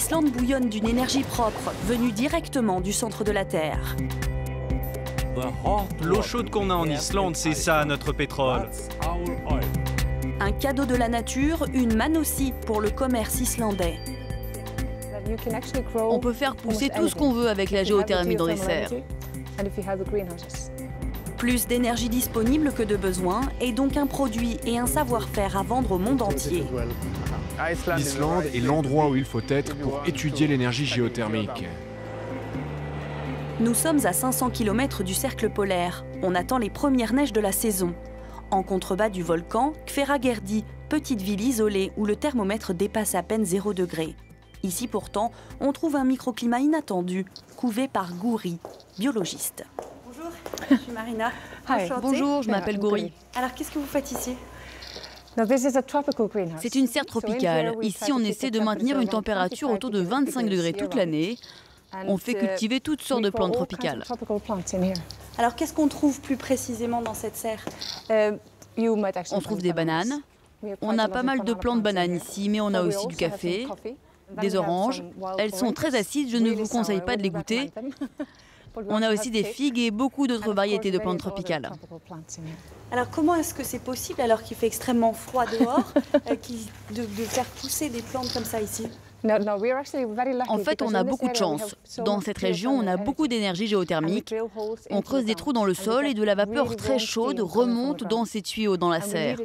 l'Islande bouillonne d'une énergie propre, venue directement du centre de la Terre. L'eau chaude qu'on a en Islande, c'est ça notre pétrole. Un cadeau de la nature, une manne aussi pour le commerce islandais. On peut faire pousser tout ce qu'on veut avec la géothermie dans les serres. Plus d'énergie disponible que de besoin et donc un produit et un savoir-faire à vendre au monde entier. L'Islande est l'endroit où il faut être pour étudier l'énergie géothermique. Nous sommes à 500 km du cercle polaire. On attend les premières neiges de la saison. En contrebas du volcan, Hveragerði, petite ville isolée où le thermomètre dépasse à peine 0 degré. Ici pourtant, on trouve un microclimat inattendu, couvé par Gouri, biologiste. Bonjour, je suis Marina. Bonjour, je m'appelle Gouri. Alors qu'est-ce que vous faites ici ? C'est une serre tropicale. Ici, on essaie de maintenir une température autour de 25 degrés toute l'année. On fait cultiver toutes sortes de plantes tropicales. Alors qu'est-ce qu'on trouve plus précisément dans cette serre ? On trouve des bananes. On a pas mal de plantes de bananes ici, mais on a aussi du café, des oranges. Elles sont très acides, je ne vous conseille pas de les goûter. On a aussi des figues et beaucoup d'autres variétés de plantes tropicales. Alors comment est-ce que c'est possible, alors qu'il fait extrêmement froid dehors, de faire pousser des plantes comme ça ici ? En fait, on a beaucoup de chance. Dans cette région, on a beaucoup d'énergie géothermique. On creuse des trous dans le sol et de la vapeur très chaude remonte dans ces tuyaux dans la serre.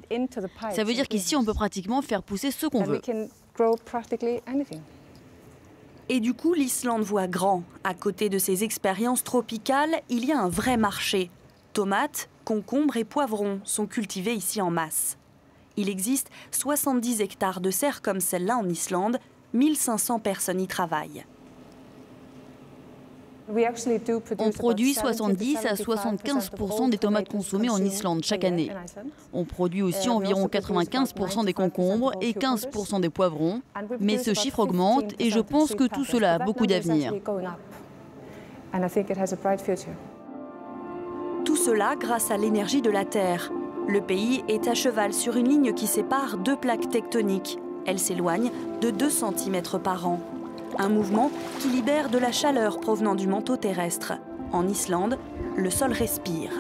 Ça veut dire qu'ici, on peut pratiquement faire pousser ce qu'on veut. Et du coup, l'Islande voit grand. À côté de ces expériences tropicales, il y a un vrai marché. Tomates, concombres et poivrons sont cultivés ici en masse. Il existe 70 hectares de serres comme celle-là en Islande. 1500 personnes y travaillent. On produit 70 à 75% des tomates consommées en Islande chaque année. On produit aussi environ 95% des concombres et 15% des poivrons. Mais ce chiffre augmente et je pense que tout cela a beaucoup d'avenir. Tout cela grâce à l'énergie de la Terre. Le pays est à cheval sur une ligne qui sépare deux plaques tectoniques. Elle s'éloigne de 2 cm par an. Un mouvement qui libère de la chaleur provenant du manteau terrestre. En Islande, le sol respire.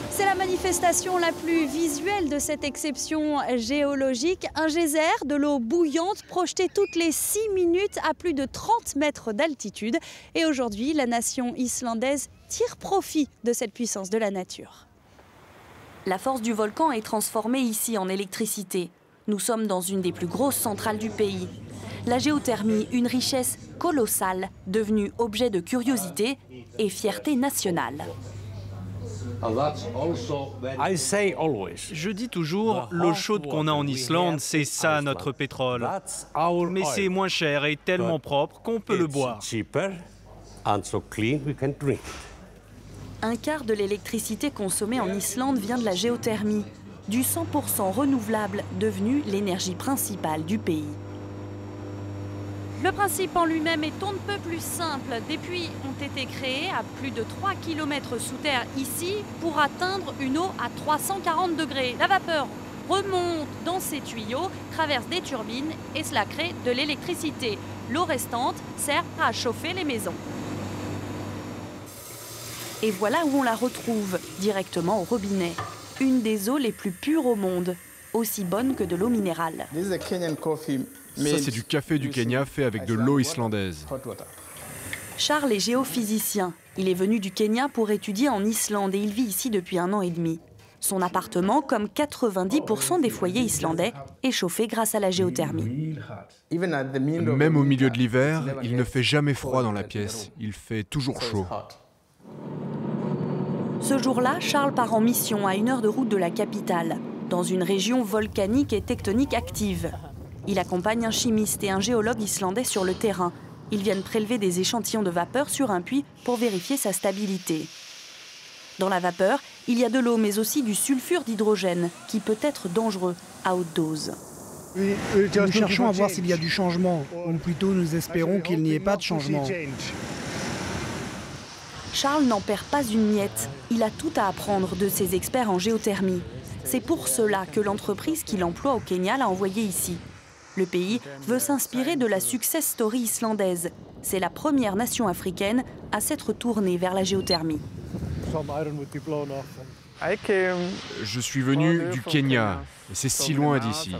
C'est la manifestation la plus visuelle de cette exception géologique. Un geyser, de l'eau bouillante projetée toutes les 6 minutes à plus de 30 mètres d'altitude. Et aujourd'hui, la nation islandaise tire profit de cette puissance de la nature. La force du volcan est transformée ici en électricité. Nous sommes dans une des plus grosses centrales du pays. La géothermie, une richesse colossale, devenue objet de curiosité et fierté nationale. Je dis toujours, l'eau chaude qu'on a en Islande, c'est ça notre pétrole. Mais c'est moins cher et tellement propre qu'on peut le boire. Un quart de l'électricité consommée en Islande vient de la géothermie, du 100% renouvelable devenu l'énergie principale du pays. Le principe en lui-même est on ne peut plus simple. Des puits ont été créés à plus de 3 km sous terre ici pour atteindre une eau à 340 degrés. La vapeur remonte dans ces tuyaux, traverse des turbines et cela crée de l'électricité. L'eau restante sert à chauffer les maisons. Et voilà où on la retrouve, directement au robinet. Une des eaux les plus pures au monde, aussi bonne que de l'eau minérale. Ça, c'est du café du Kenya fait avec de l'eau islandaise. Charles est géophysicien. Il est venu du Kenya pour étudier en Islande et il vit ici depuis 1 an et demi. Son appartement, comme 90% des foyers islandais, est chauffé grâce à la géothermie. Même au milieu de l'hiver, il ne fait jamais froid dans la pièce. Il fait toujours chaud. Ce jour-là, Charles part en mission à 1 heure de route de la capitale, dans une région volcanique et tectonique active. Il accompagne un chimiste et un géologue islandais sur le terrain. Ils viennent prélever des échantillons de vapeur sur un puits pour vérifier sa stabilité. Dans la vapeur, il y a de l'eau, mais aussi du sulfure d'hydrogène, qui peut être dangereux à haute dose. Nous cherchons à voir s'il y a du changement, ou plutôt nous espérons qu'il n'y ait pas de changement. Charles n'en perd pas une miette. Il a tout à apprendre de ses experts en géothermie. C'est pour cela que l'entreprise qui l'emploie au Kenya l'a envoyé ici. Le pays veut s'inspirer de la success story islandaise. C'est la première nation africaine à s'être tournée vers la géothermie. Je suis venu du Kenya, et c'est si loin d'ici,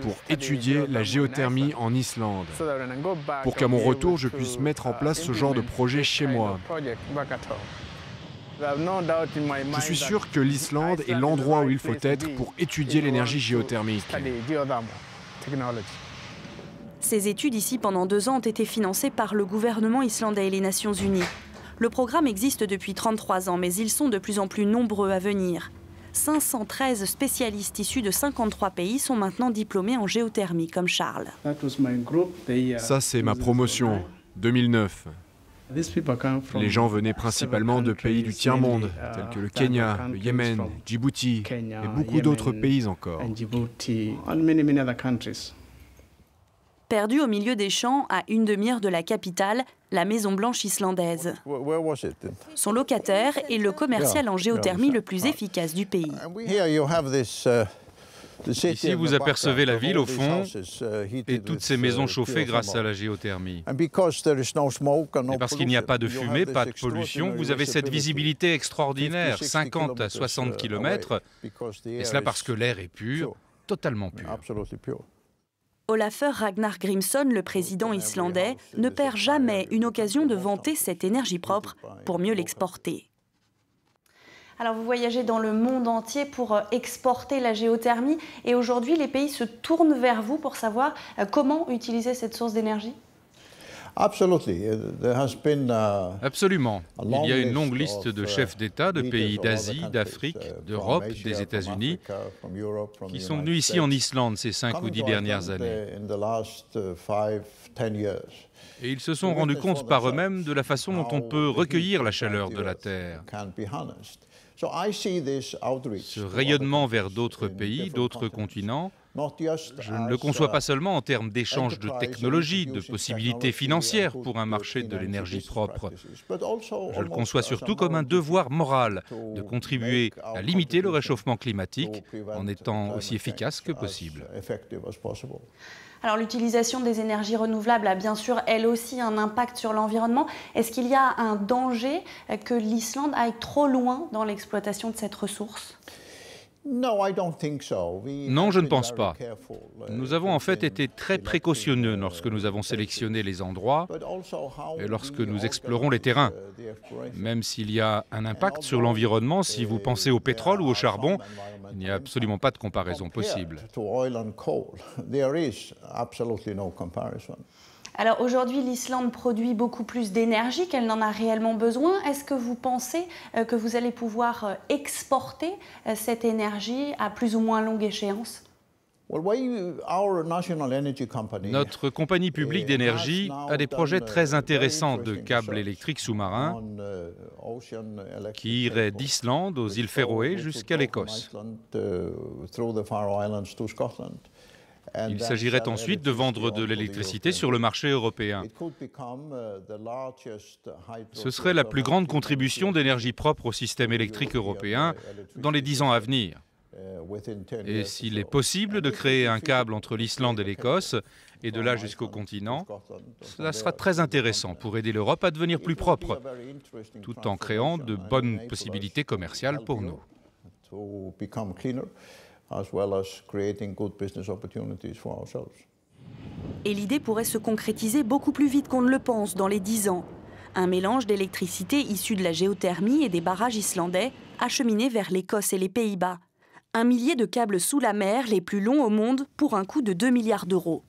pour étudier la géothermie en Islande, pour qu'à mon retour, je puisse mettre en place ce genre de projet chez moi. Je suis sûr que l'Islande est l'endroit où il faut être pour étudier l'énergie géothermique. Ces études ici pendant 2 ans ont été financées par le gouvernement islandais et les Nations Unies. Le programme existe depuis 33 ans, mais ils sont de plus en plus nombreux à venir. 513 spécialistes issus de 53 pays sont maintenant diplômés en géothermie, comme Charles. Ça, c'est ma promotion, 2009. Les gens venaient principalement de pays du tiers-monde, tels que le Kenya, le Yémen, Djibouti et beaucoup d'autres pays encore. Perdu au milieu des champs, à une demi-heure de la capitale, la Maison Blanche islandaise. Son locataire est le commercial en géothermie le plus efficace du pays. Ici, vous apercevez la ville au fond et toutes ces maisons chauffées grâce à la géothermie. Et parce qu'il n'y a pas de fumée, pas de pollution, vous avez cette visibilité extraordinaire, 50 à 60 km, et cela parce que l'air est pur, totalement pur. Olafur Ragnar Grimsson, le président islandais, ne perd jamais une occasion de vanter cette énergie propre pour mieux l'exporter. Alors vous voyagez dans le monde entier pour exporter la géothermie et aujourd'hui les pays se tournent vers vous pour savoir comment utiliser cette source d'énergie? Absolument. Il y a une longue liste de chefs d'État de pays d'Asie, d'Afrique, d'Europe, des États-Unis qui sont venus ici en Islande ces 5 ou 10 dernières années. Et ils se sont rendus compte par eux-mêmes de la façon dont on peut recueillir la chaleur de la Terre. Ce rayonnement vers d'autres pays, d'autres continents, je ne le conçois pas seulement en termes d'échange de technologies, de possibilités financières pour un marché de l'énergie propre. Je le conçois surtout comme un devoir moral de contribuer à limiter le réchauffement climatique en étant aussi efficace que possible. Alors l'utilisation des énergies renouvelables a bien sûr elle aussi un impact sur l'environnement. Est-ce qu'il y a un danger que l'Islande aille trop loin dans l'exploitation de cette ressource ? Non, je ne pense pas. Nous avons en fait été très précautionneux lorsque nous avons sélectionné les endroits et lorsque nous explorons les terrains. Même s'il y a un impact sur l'environnement, si vous pensez au pétrole ou au charbon, il n'y a absolument pas de comparaison possible. Alors aujourd'hui, l'Islande produit beaucoup plus d'énergie qu'elle n'en a réellement besoin. Est-ce que vous pensez que vous allez pouvoir exporter cette énergie à plus ou moins longue échéance ? Notre compagnie publique d'énergie a des projets très intéressants de câbles électriques sous-marins qui iraient d'Islande aux îles Féroé jusqu'à l'Écosse. Il s'agirait ensuite de vendre de l'électricité sur le marché européen. Ce serait la plus grande contribution d'énergie propre au système électrique européen dans les 10 ans à venir. Et s'il est possible de créer un câble entre l'Islande et l'Écosse, et de là jusqu'au continent, cela sera très intéressant pour aider l'Europe à devenir plus propre, tout en créant de bonnes possibilités commerciales pour nous. Et l'idée pourrait se concrétiser beaucoup plus vite qu'on ne le pense dans les 10 ans. Un mélange d'électricité issue de la géothermie et des barrages islandais acheminé vers l'Écosse et les Pays-Bas. 1 millier de câbles sous la mer, les plus longs au monde, pour un coût de 2 milliards d'euros.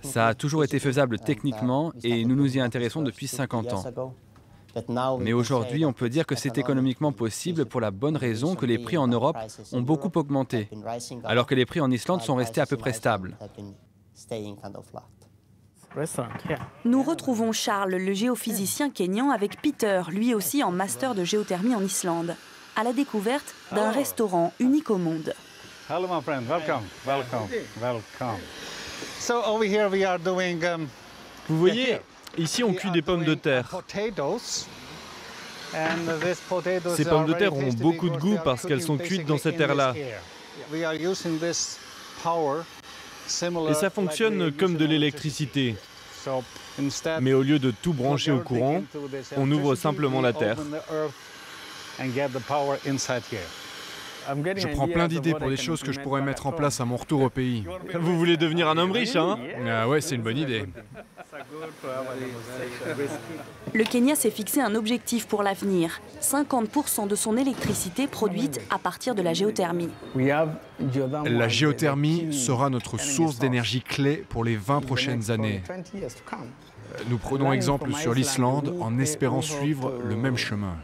Ça a toujours été faisable techniquement et nous nous y intéressons depuis 50 ans. Mais aujourd'hui, on peut dire que c'est économiquement possible pour la bonne raison que les prix en Europe ont beaucoup augmenté, alors que les prix en Islande sont restés à peu près stables. Nous retrouvons Charles, le géophysicien kényan, avec Peter, lui aussi en master de géothermie en Islande, à la découverte d'un restaurant unique au monde. Hello my friend, welcome, welcome, welcome. So over here we are doing Vous voyez, ici on cuit des pommes de terre. Ces pommes de terre ont beaucoup de goût parce qu'elles sont cuites dans cette terre-là. Et ça fonctionne comme de l'électricité. Mais au lieu de tout brancher au courant, on ouvre simplement la terre. Je prends plein d'idées pour des choses que je pourrais mettre en place à mon retour au pays. Vous voulez devenir un homme riche, hein? Ah ouais, c'est une bonne idée. Le Kenya s'est fixé un objectif pour l'avenir. 50% de son électricité produite à partir de la géothermie. La géothermie sera notre source d'énergie clé pour les 20 prochaines années. Nous prenons exemple sur l'Islande en espérant suivre le même chemin.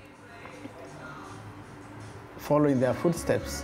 Following their footsteps.